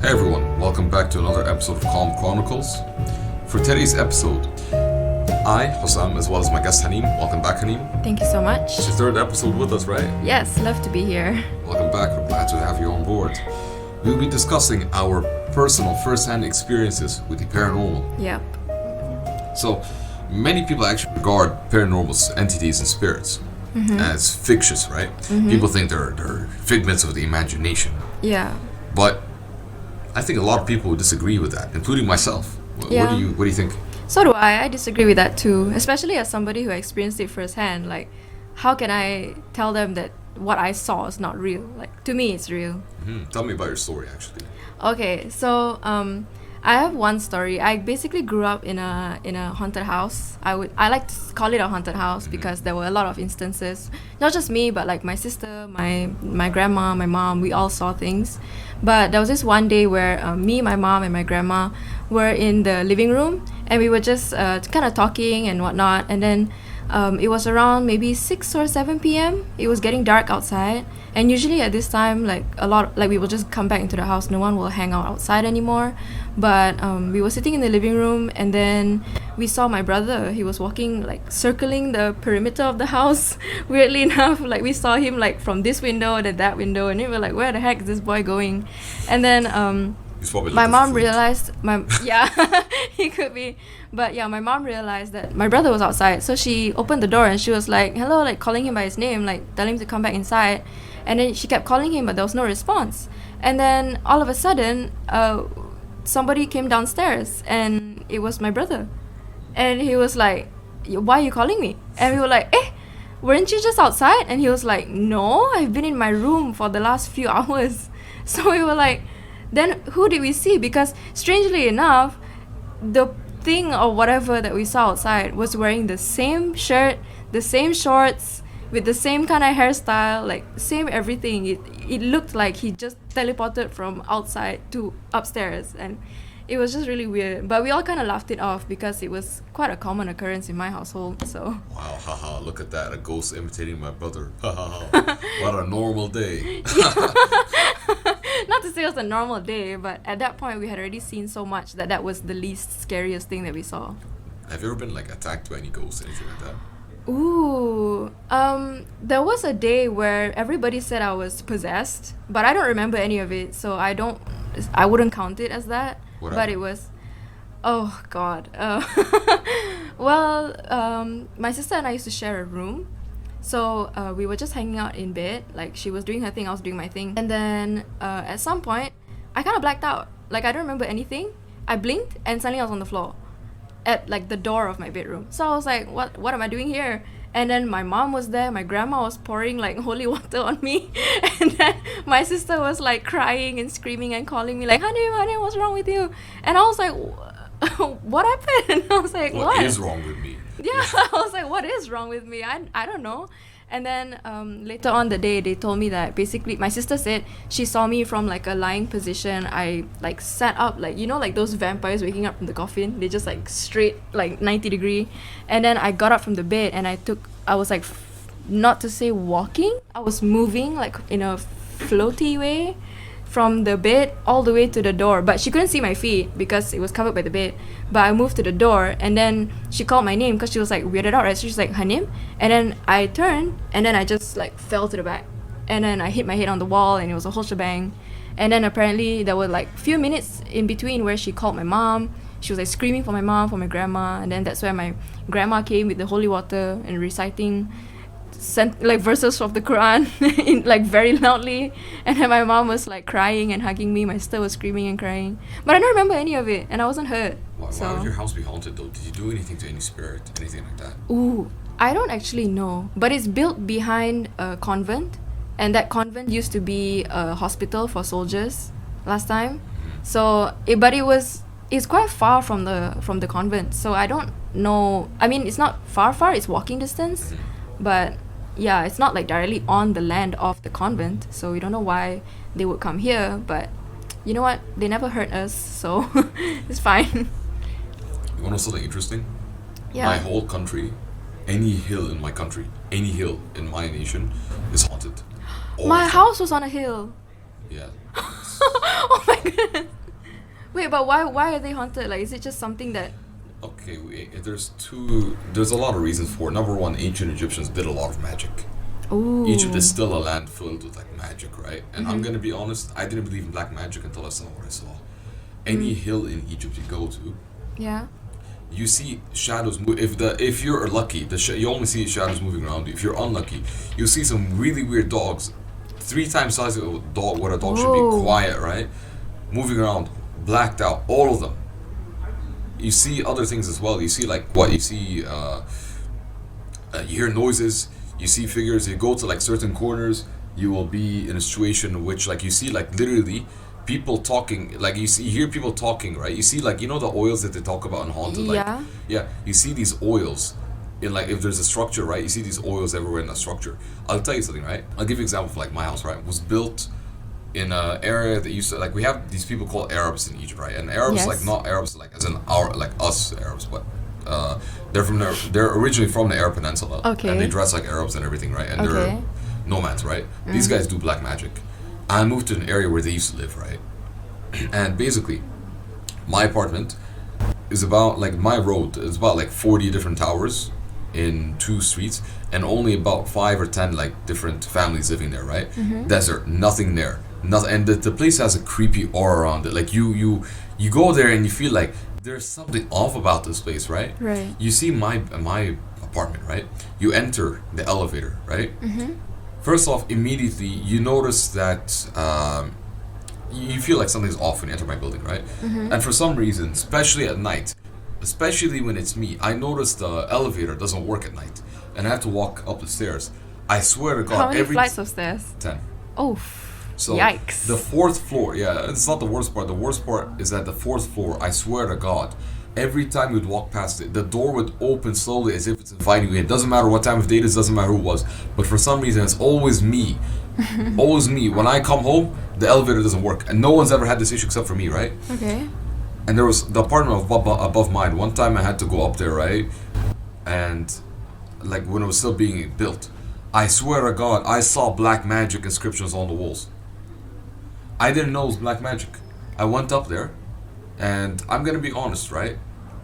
Hey everyone, welcome back to another episode of Comm Chronicles. For today's episode, I, Hussam, as well as my guest Hanim. Welcome back, Hanim. Thank you so much. It's your third episode with us, right? Yes, love to be here. Welcome back, we're glad to have you on board. We'll be discussing our personal first-hand experiences with the paranormal. Yep. So, many people actually regard paranormal entities and spirits as fictitious, right? People think they're figments of the imagination. Yeah. But I think a lot of people would disagree with that, including myself. Yeah. What do you think? So do I. I disagree with that too, especially as somebody who experienced it firsthand. Like, how can I tell them that what I saw is not real? Like, to me, it's real. Tell me about your story, actually. Okay, so I have one story. I basically grew up in a haunted house. I like to call it a haunted house because there were a lot of instances, not just me, but like my sister, my grandma, my mom. We all saw things. But there was this one day where me, my mom, and my grandma were in the living room, and we were just kind of talking and whatnot. And then it was around maybe 6 or 7 p.m. It was getting dark outside, and usually at this time, we will just come back into the house. No one will hang out outside anymore. But we were sitting in the living room, and then we saw my brother. He was walking, like, circling the perimeter of the house. Weirdly enough, like, we saw him, like, from this window and that window, and we were like, where the heck is this boy going? And then my mom realized he could be. But yeah, my mom realized that my brother was outside, so she opened the door and she was like, hello, like, calling him by his name, like, telling him to come back inside. And then she kept calling him, but there was no response. And then all of a sudden, somebody came downstairs, and it was my brother. And he was like, why are you calling me? And we were like, weren't you just outside? And he was like, no, I've been in my room for the last few hours. So we were like, then who did we see? Because strangely enough, the thing or whatever that we saw outside was wearing the same shirt, the same shorts, with the same kind of hairstyle, like same everything. It looked like he just teleported from outside to upstairs, and it was just really weird. But we all kind of laughed it off because it was quite a common occurrence in my household. So wow, haha, look at that, a ghost imitating my brother. What a normal day. Not to say it was a normal day, but at that point we had already seen so much that was the least scariest thing that we saw. Have you ever been like attacked by any ghosts, anything like that? Ooh, there was a day where everybody said I was possessed, but I don't remember any of it, so I wouldn't count it as that. What but happened? It was, oh God. Well, my sister and I used to share a room, so we were just hanging out in bed. Like, she was doing her thing, I was doing my thing, and then at some point, I kind of blacked out. Like, I don't remember anything. I blinked, and suddenly I was on the floor at like the door of my bedroom. So I was like, what am I doing here? And then my mom was there, my grandma was pouring like holy water on me, and then my sister was like crying and screaming and calling me like, Hanim, what's wrong with you? And I was like, what happened? I was like, what is wrong with me? Yeah, I was like, what is wrong with me? I don't know. And then later on the day, they told me that basically my sister said she saw me from like a lying position. I like sat up, like, you know, like those vampires waking up from the coffin. They just like straight like 90 degree. And then I got up from the bed and I was like, not to say walking, I was moving like in a floaty way from the bed all the way to the door. But she couldn't see my feet because it was covered by the bed. But I moved to the door, and then she called my name because she was like weirded out, right? So she's like, Hanim. And then I turned, and then I just like fell to the back. And then I hit my head on the wall, and it was a whole shebang. And then apparently there were like few minutes in between where she called my mom. She was like screaming for my mom, for my grandma. And then that's where my grandma came with the holy water and reciting like verses of the Quran in like very loudly, and then my mom was like crying and hugging me. My sister was screaming and crying, but I don't remember any of it, and I wasn't hurt. Why would your house be haunted though? Did you do anything to any spirit, anything like that? Ooh, I don't actually know, but it's built behind a convent, and that convent used to be a hospital for soldiers last time. So it's quite far from the convent, so I don't know. I mean, it's not far, it's walking distance, but yeah, it's not like directly on the land of the convent, so we don't know why they would come here. But you know what, they never hurt us, so it's fine. You want to know something interesting? Yeah. My whole country, any hill in my country, any hill in my nation is haunted. All My of them. house was on a hill. Yeah. Oh my goodness. Wait, but why are they haunted? Like, is it just something that... Okay, there's a lot of reasons for it. Number one, ancient Egyptians did a lot of magic. Ooh. Egypt is still a land filled with like magic, right? And I'm gonna be honest, I didn't believe in black magic until I saw what I saw. Any hill in Egypt you go to, Yeah. you see shadows move. If you're lucky, you only see shadows moving around you. If you're unlucky, you see some really weird dogs, 3 times size of a dog. What a dog should be, quiet, right? Moving around, blacked out, all of them. You see other things as well. You see you hear noises. You see figures. You go to like certain corners, you will be in a situation in which like you see like literally people talking. Like you hear people talking, right? You see like the oils that they talk about in haunted. Like, yeah. You see these oils in like if there's a structure, right? You see these oils everywhere in that structure. I'll tell you something, right? I'll give you an example of like my house, right? It was built in an area that used to like we have these people called Arabs in Egypt, right? And Arabs like not Arabs like as in our like us Arabs, but they're originally from the Arab Peninsula. Okay. And they dress like Arabs and everything, right? And they're nomads, right? These guys do black magic. I moved to an area where they used to live, right? And basically, my apartment is about like my road. It's about like 40 different towers in 2 streets, and only about 5 or 10 like different families living there, right? Desert, nothing there. Nothing, and the place has a creepy aura around it. Like you go there and you feel like there's something off about this place, right? Right. You see my apartment, right? You enter the elevator, right? First off, immediately you notice that you feel like something's off when you enter my building, right? And for some reason, especially at night, especially when it's me, I notice the elevator doesn't work at night, and I have to walk up the stairs. I swear to God, how many flights of stairs? 10. Oh. So yikes. The 4th floor, it's not the worst part. The worst part is that the 4th floor, I swear to God, every time we'd walk past it, the door would open slowly as if it's inviting you in. It doesn't matter what time of day it is, doesn't matter who it was. But for some reason, it's always me. Always me. When I come home, the elevator doesn't work. And no one's ever had this issue except for me, right? Okay. And there was the apartment above mine. One time I had to go up there, right? And like when it was still being built, I swear to God, I saw black magic inscriptions on the walls. I didn't know it was black magic. I went up there, and I'm gonna be honest, right?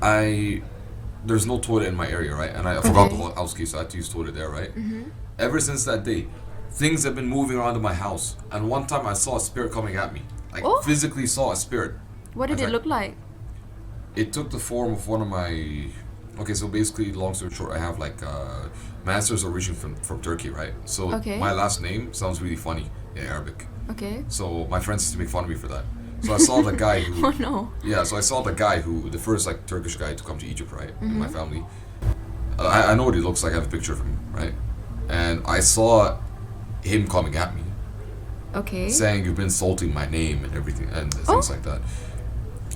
There's no toilet in my area, right? And I forgot the house key, so I had to use toilet there, right? Ever since that day, things have been moving around in my house. And one time I saw a spirit coming at me. Like physically saw a spirit. What did it look like? It took the form of one of my... Okay, so basically, long story short, I have like... my ancestors are originally from Turkey, right? So my last name sounds really funny in Arabic. Okay. So my friends used to make fun of me for that. So I saw the guy who... Oh no. Yeah, so I saw the guy who... The first like Turkish guy to come to Egypt, right? In my family. I know what he looks like. I have a picture of him, right? And I saw him coming at me. Okay. Saying you've been insulting my name and everything and things like that.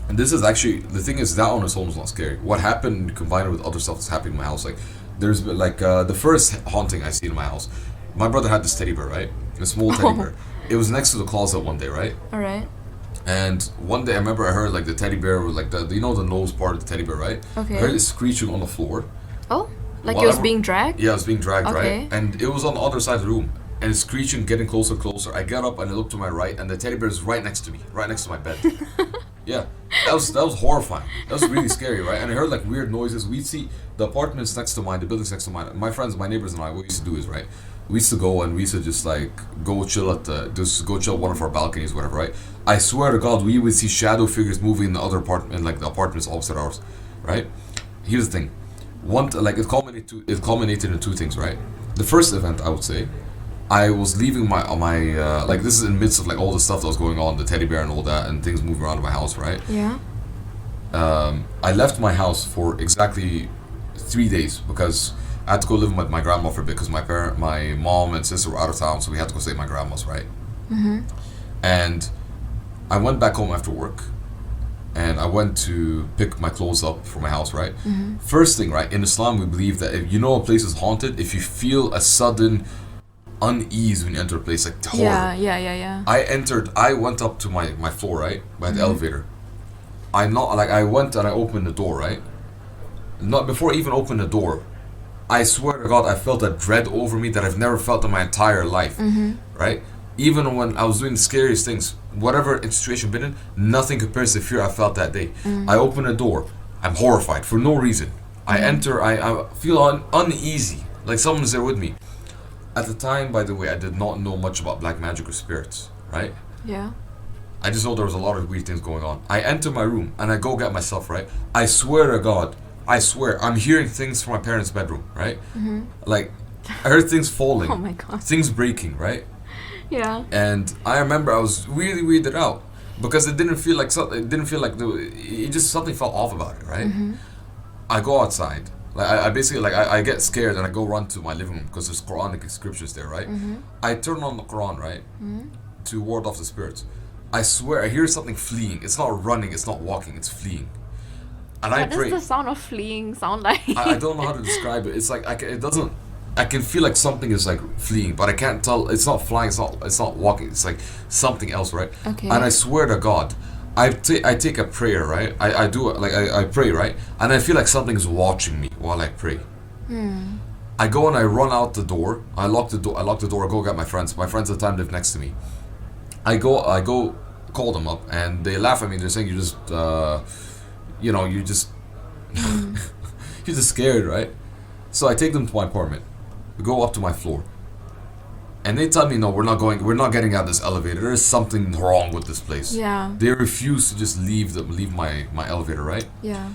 And this is actually... The thing is, that on its own is not scary. What happened combined with other stuff that's happening in my house, like... There's been like... the first haunting I seen in my house, my brother had this teddy bear, right? A small teddy bear. It was next to the closet one day, right? Alright. And one day I remember I heard like the teddy bear was like the nose part of the teddy bear, right? Okay. I heard it screeching on the floor. Oh? Like it was being dragged? Yeah, it was being dragged, right? And it was on the other side of the room. And it's screeching, getting closer, closer. I get up and I look to my right, and the teddy bear is right next to me, right next to my bed. Yeah, that was horrifying. That was really scary, right? And I heard like weird noises. We'd see the apartments next to mine, the buildings next to mine. My friends, my neighbors, and I, what we used to do is, right? We used to go and we used to just like go chill at one of our balconies, whatever, right? I swear to God, we would see shadow figures moving in the other apartment, like the apartments opposite ours, right? Here's the thing, it culminated in 2 things, right? The first event, I would say, I was leaving my like this is in the midst of like all the stuff that was going on, the teddy bear and all that, and things moving around in my house, right? Yeah. I left my house for exactly 3 days because I had to go live with my grandma for a bit because my mom and sister were out of town, so we had to go stay at my grandma's, right? And I went back home after work, and I went to pick my clothes up for my house, right? First thing, right? In Islam, we believe that if you know a place is haunted, if you feel a sudden unease when you enter a place, like horror. Yeah. I went up to my floor, right? By the elevator. I went and I opened the door, right? Not before I even opened the door, I swear to God, I felt a dread over me that I've never felt in my entire life, right? even when I was doing the scariest things, whatever situation been in, nothing compares to the fear I felt that day. I open a door, I'm horrified for no reason. I enter, I feel uneasy, like someone's there with me. At the time, by the way, I did not know much about black magic or spirits, right? Yeah. I just know there was a lot of weird things going on. I enter my room and I go get myself, right? I swear to God, I swear, I'm hearing things from my parents' bedroom, right? Like, I heard things falling. Oh my God. Things breaking, right? Yeah. And I remember I was really weirded out because it didn't feel like it just something felt off about it, right? I go outside. Like I basically like I get scared and I go run to my living room because there's Quranic scriptures there, right? I turn on the Quran, right, to ward off the spirits. I swear I hear something fleeing. It's not running, it's not walking, it's fleeing. And I pray. What does the sound of fleeing sound like? I don't know how to describe it. It's like I can feel like something is like fleeing, but I can't tell. It's not flying. It's not walking. It's like something else, right? Okay. And I swear to God, I take a prayer, right? I do it like I pray, right? And I feel like something's watching me while I pray. I go and I run out the door. I lock the door. I go get my friends. My friends at the time live next to me. I go call them up, and they laugh at me. They're saying you're just, you're just, you're just scared, right? So I take them to my apartment. We go up to my floor, and they tell me, no, we're not getting out of this elevator. There is something wrong with this place. Yeah. They refuse to just leave my elevator, right? Yeah.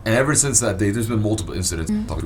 And ever since that day, there's been multiple incidents.